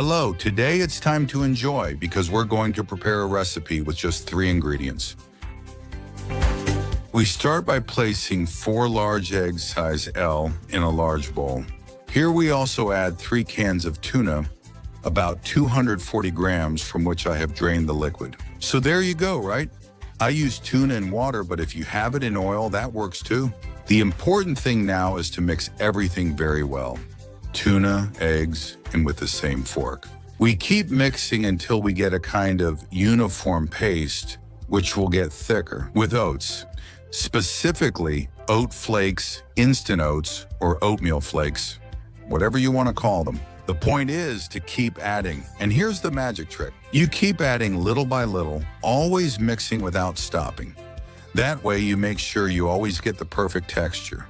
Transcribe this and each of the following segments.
Hello, today it's time to enjoy because we're going to prepare a recipe with just 3 ingredients. We start by placing 4 large eggs size L in a large bowl. Here we also add 3 cans of tuna, about 240 grams from which I have drained the liquid. So there you go, right? I use tuna in water, but if you have it in oil, that works too. The important thing now is to mix everything very well. Tuna, eggs, and with the same fork. We keep mixing until we get a kind of uniform paste, which will get thicker with oats. Specifically, oat flakes, instant oats, or oatmeal flakes, whatever you want to call them. The point is to keep adding, and here's the magic trick. You keep adding little by little, always mixing without stopping. That way you make sure you always get the perfect texture.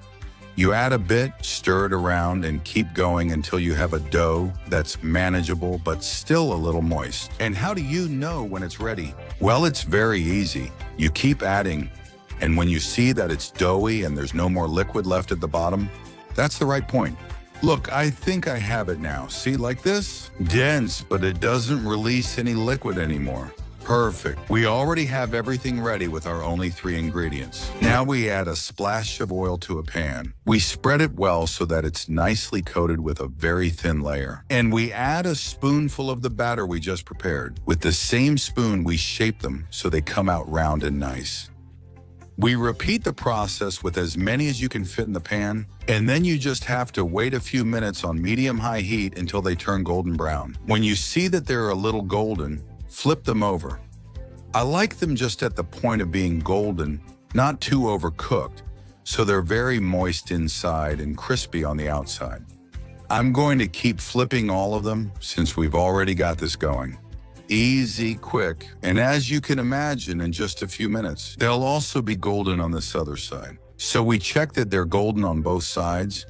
You add a bit, stir it around, and keep going until you have a dough that's manageable but still a little moist. And how do you know when it's ready? Well, it's very easy. You keep adding, and when you see that it's doughy and there's no more liquid left at the bottom, that's the right point. Look, I think I have it now. See, like this? Dense, but it doesn't release any liquid anymore. Perfect. We already have everything ready with our only 3 ingredients. Now we add a splash of oil to a pan. We spread it well so that it's nicely coated with a very thin layer. And we add a spoonful of the batter we just prepared. With the same spoon, we shape them so they come out round and nice. We repeat the process with as many as you can fit in the pan, and then you just have to wait a few minutes on medium-high heat until they turn golden brown. When you see that they're a little golden, flip them over. I like them just at the point of being golden, not too overcooked, so they're very moist inside and crispy on the outside. I'm going to keep flipping all of them since we've already got this going. Easy, quick, and as you can imagine, in just a few minutes, they'll also be golden on this other side. So we check that they're golden on both sides,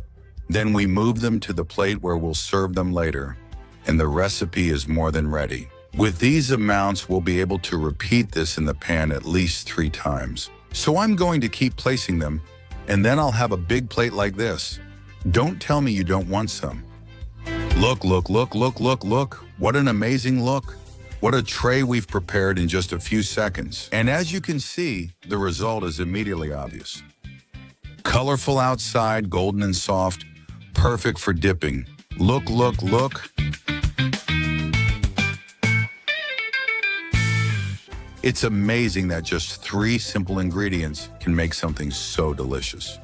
then we move them to the plate where we'll serve them later, and the recipe is more than ready. With these amounts, we'll be able to repeat this in the pan at least 3 times. So I'm going to keep placing them, and then I'll have a big plate like this. Don't tell me you don't want some. Look, look, look, look, look, look. What an amazing look. What a tray we've prepared in just a few seconds. And as you can see, the result is immediately obvious. Colorful outside, golden and soft, perfect for dipping. Look, look, look. It's amazing that just 3 simple ingredients can make something so delicious.